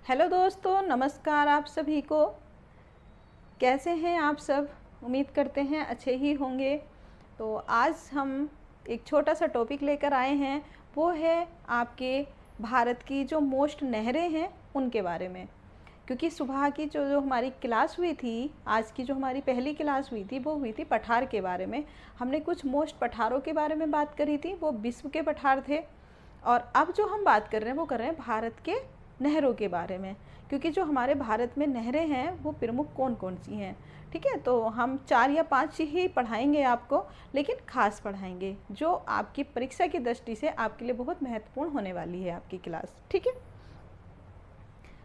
Hello दोस्तों, नमस्कार आप सभी को। कैसे हैं आप सब? उम्मीद करते हैं अच्छे ही होंगे। तो आज हम एक छोटा सा टॉपिक लेकर आए हैं, वो है आपके भारत की जो मोस्ट नहरें हैं उनके बारे में। क्योंकि सुबह की जो हमारी क्लास हुई थी, आज की जो हमारी पहली क्लास हुई थी वो हुई थी पठार के बारे में। हमने कुछ मोस्ट पठारों के बारे में बात करी थी, वो विश्व के पठार थे। और अब जो हम बात कर रहे हैं वो कर रहे हैं भारत के नहरों के बारे में। क्योंकि जो हमारे भारत में नहरें हैं वो प्रमुख कौन कौन सी हैं, ठीक है। तो हम 4 या 5 ही पढ़ाएंगे आपको, लेकिन खास पढ़ाएंगे जो आपकी परीक्षा की दृष्टि से आपके लिए बहुत महत्वपूर्ण होने वाली है आपकी क्लास, ठीक है।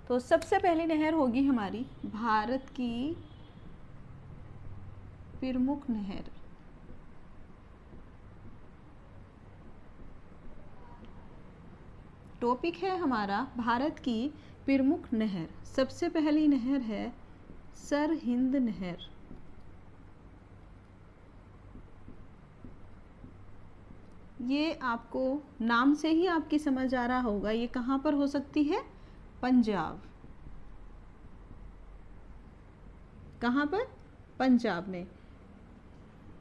तो सबसे पहली नहर होगी हमारी भारत की प्रमुख नहर। टॉपिक है हमारा भारत की प्रमुख नहर। सबसे पहली नहर है सरहिंद नहर। ये आपको नाम से ही आपकी समझ आ रहा होगा, ये कहाँ पर हो सकती है? पंजाब। कहाँ पर? पंजाब में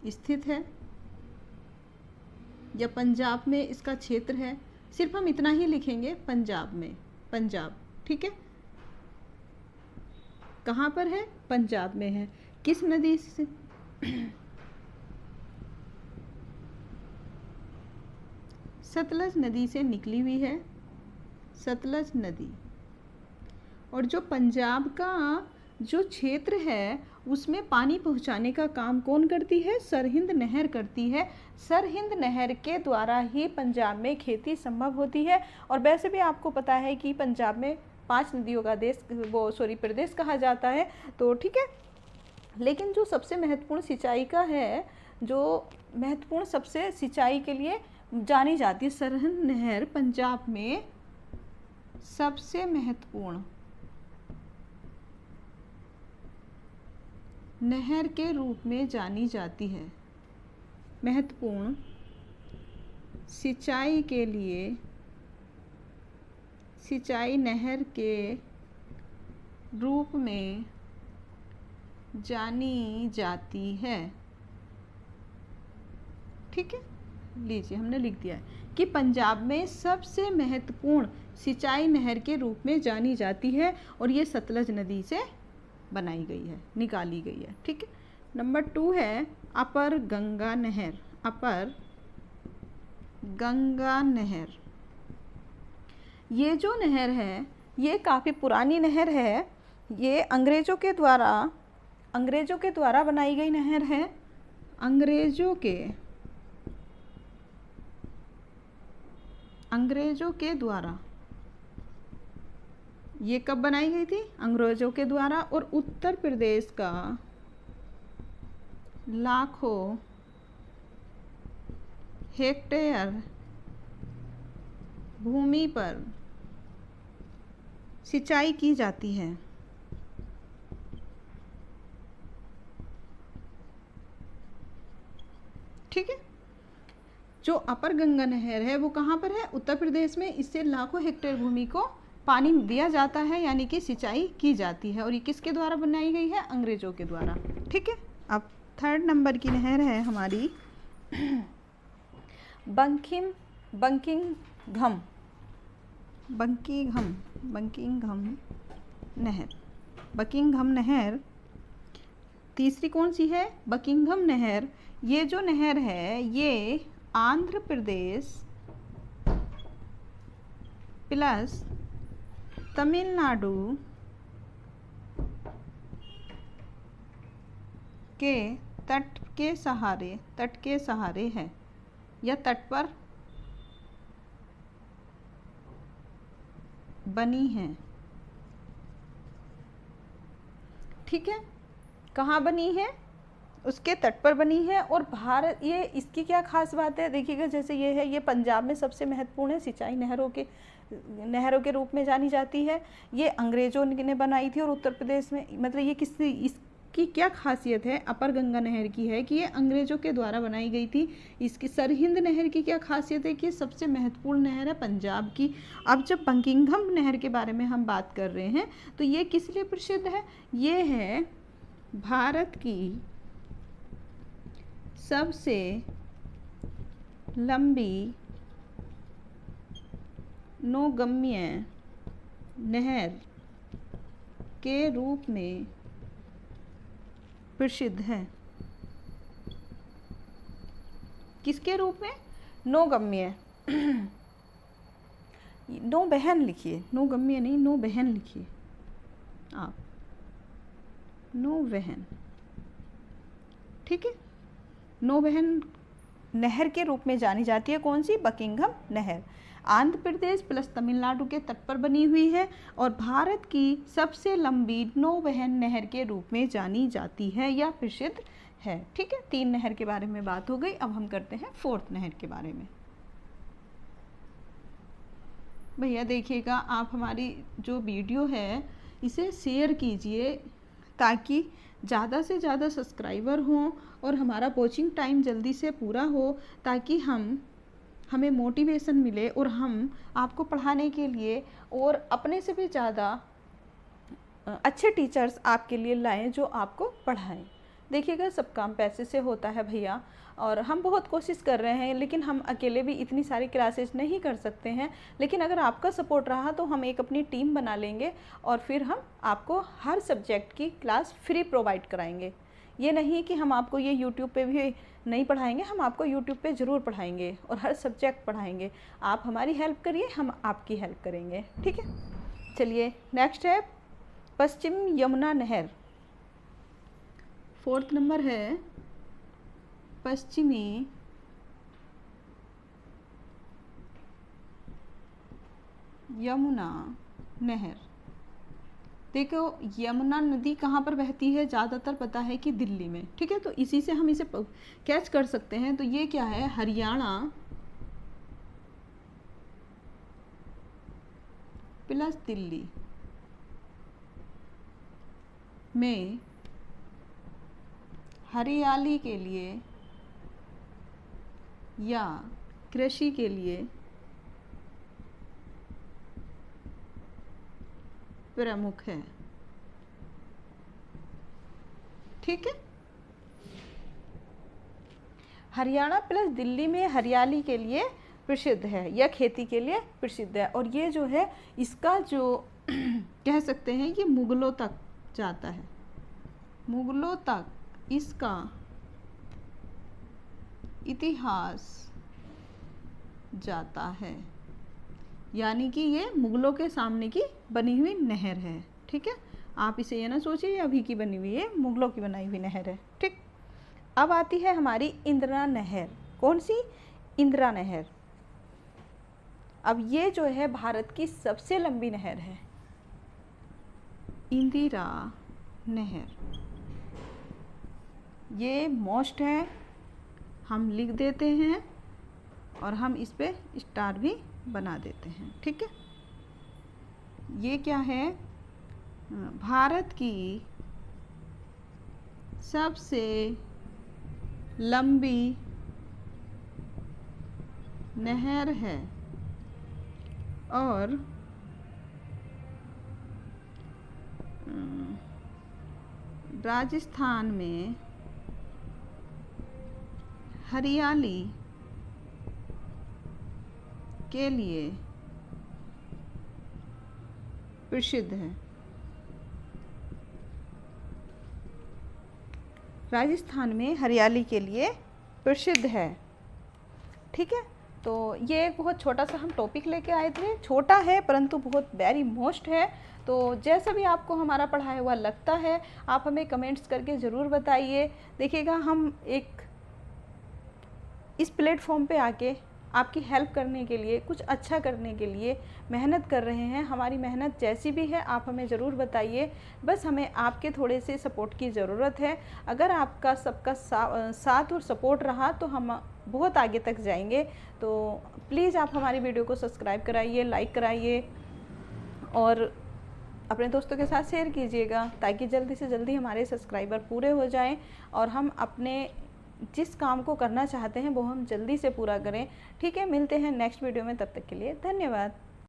स्थित है, या पंजाब में इसका क्षेत्र है। सिर्फ हम इतना ही लिखेंगे, पंजाब में, पंजाब, ठीक है। कहाँ पर है? पंजाब में है। किस नदी से? सतलज नदी से निकली हुई है, सतलज नदी। और जो पंजाब का जो क्षेत्र है उसमें पानी पहुंचाने का काम कौन करती है? सरहिंद नहर करती है। सरहिंद नहर के द्वारा ही पंजाब में खेती संभव होती है। और वैसे भी आपको पता है कि पंजाब में 5 नदियों का प्रदेश कहा जाता है, तो ठीक है। लेकिन जो सबसे महत्वपूर्ण सिंचाई का है, जो महत्वपूर्ण सबसे सिंचाई के लिए जानी जाती है, सरहिंद नहर पंजाब में सबसे महत्वपूर्ण नहर के रूप में जानी जाती है। महत्वपूर्ण सिंचाई के लिए, सिंचाई नहर के रूप में जानी जाती है, ठीक है। लीजिए, हमने लिख दिया है कि पंजाब में सबसे महत्वपूर्ण सिंचाई नहर के रूप में जानी जाती है, और ये सतलज नदी से बनाई गई है, निकाली गई है, ठीक है। नंबर 2 है अपर गंगा नहर। अपर गंगा नहर, ये जो नहर है ये काफ़ी पुरानी नहर है। ये अंग्रेज़ों के द्वारा बनाई गई नहर है। अंग्रेज़ों के द्वारा ये कब बनाई गई थी? अंग्रेज़ों के द्वारा। और उत्तर प्रदेश का लाखों हेक्टेयर भूमि पर सिंचाई की जाती है, ठीक है। जो अपर गंगा नहर है वो कहाँ पर है? उत्तर प्रदेश में। इससे लाखों हेक्टेयर भूमि को पानी दिया जाता है, यानी कि सिंचाई की जाती है। और ये किसके द्वारा बनाई गई है? अंग्रेज़ों के द्वारा, ठीक है। अब 3rd नंबर की नहर है हमारी बंकिंघम नहर। बकिंघम नहर तीसरी कौन सी है? बकिंघम नहर। ये जो नहर है ये आंध्र प्रदेश प्लस तमिलनाडु के तट के सहारे है, या तट पर बनी है, ठीक है। कहाँ बनी है? उसके तट पर बनी है। और भारत, ये इसकी क्या खास बात है देखिएगा, जैसे ये है, ये पंजाब में सबसे महत्वपूर्ण है, सिंचाई नहरों के रूप में जानी जाती है। ये अंग्रेज़ों ने बनाई थी। और उत्तर प्रदेश में, मतलब ये की क्या खासियत है अपर गंगा नहर की है कि ये अंग्रेज़ों के द्वारा बनाई गई थी। इसकी सरहिंद नहर की क्या खासियत है कि सबसे महत्वपूर्ण नहर है पंजाब की। अब जब बकिंघम नहर के बारे में हम बात कर रहे हैं तो ये किस लिए प्रसिद्ध है? ये है भारत की सबसे लंबी नौगम्य नहर के रूप में प्रसिद्ध है। किसके रूप में? नौगम्य। नौबहन लिखिए, नौगम्य नहीं, नौबहन लिखिए आप, नौबहन, ठीक है। नौबहन नहर के रूप में जानी जाती है कौन सी? बकिंघम नहर। आंध्र प्रदेश प्लस तमिलनाडु के तट पर बनी हुई है और भारत की सबसे लंबी नौबहन नहर के रूप में जानी जाती है या प्रसिद्ध है, ठीक है। 3 नहर के बारे में बात हो गई। अब हम करते हैं 4th नहर के बारे में। भैया देखिएगा, आप हमारी जो वीडियो है इसे शेयर कीजिए ताकि ज़्यादा से ज़्यादा सब्सक्राइबर हों और हमारा कोचिंग टाइम जल्दी से पूरा हो, ताकि हमें मोटिवेशन मिले और हम आपको पढ़ाने के लिए और अपने से भी ज़्यादा अच्छे टीचर्स आपके लिए लाएं जो आपको पढ़ाएं। देखिएगा, सब काम पैसे से होता है भैया, और हम बहुत कोशिश कर रहे हैं, लेकिन हम अकेले भी इतनी सारी क्लासेस नहीं कर सकते हैं। लेकिन अगर आपका सपोर्ट रहा तो हम एक अपनी टीम बना लेंगे और फिर हम आपको हर सब्जेक्ट की क्लास फ्री प्रोवाइड कराएंगे। ये नहीं कि हम आपको ये यूट्यूब पे भी नहीं पढ़ाएंगे, हम आपको यूट्यूब पे ज़रूर पढ़ाएंगे और हर सब्जेक्ट पढ़ाएंगे। आप हमारी हेल्प करिए, हम आपकी हेल्प करेंगे, ठीक है। चलिए नेक्स्ट है पश्चिम यमुना नहर। 4th नंबर है पश्चिमी यमुना नहर। देखो, यमुना नदी कहाँ पर बहती है? ज़्यादातर पता है कि दिल्ली में, ठीक है। तो इसी से हम इसे कैच कर सकते हैं। तो ये क्या है? हरियाणा प्लस दिल्ली में हरियाली के लिए या कृषि के लिए प्रमुख है, ठीक है। हरियाणा प्लस दिल्ली में हरियाली के लिए प्रसिद्ध है या खेती के लिए प्रसिद्ध है। और ये जो है इसका जो कह सकते हैं ये मुगलों तक जाता है, मुगलों तक इसका इतिहास जाता है, यानी कि ये मुगलों के सामने की बनी हुई नहर है, ठीक है। आप इसे ये ना सोचिए अभी की बनी हुई है, मुगलों की बनाई हुई नहर है, ठीक। अब आती है हमारी इंदिरा नहर। कौन सी? इंदिरा नहर। अब ये जो है भारत की सबसे लंबी नहर है, इंदिरा नहर। ये मोस्ट है, हम लिख देते हैं और हम इस पे स्टार भी बना देते हैं, ठीक है। ये क्या है? भारत की सबसे लंबी नहर है और राजस्थान में हरियाली के लिए प्रसिद्ध है। राजस्थान में हरियाली के लिए प्रसिद्ध है, ठीक है। तो ये एक बहुत छोटा सा हम टॉपिक लेके आए थे, छोटा है परंतु बहुत वेरी मोस्ट है। तो जैसा भी आपको हमारा पढ़ाया हुआ लगता है आप हमें कमेंट्स करके ज़रूर बताइए। देखिएगा, हम एक इस प्लेटफॉर्म पे आके आपकी हेल्प करने के लिए, कुछ अच्छा करने के लिए मेहनत कर रहे हैं। हमारी मेहनत जैसी भी है आप हमें ज़रूर बताइए, बस हमें आपके थोड़े से सपोर्ट की ज़रूरत है। अगर आपका सबका साथ और सपोर्ट रहा तो हम बहुत आगे तक जाएंगे। तो प्लीज़ आप हमारी वीडियो को सब्सक्राइब कराइए, लाइक कराइए और अपने दोस्तों के साथ शेयर कीजिएगा, ताकि जल्दी से जल्दी हमारे सब्सक्राइबर पूरे हो जाएं और हम अपने जिस काम को करना चाहते हैं वो हम जल्दी से पूरा करें। ठीक है, मिलते हैं नेक्स्ट वीडियो में, तब तक के लिए धन्यवाद।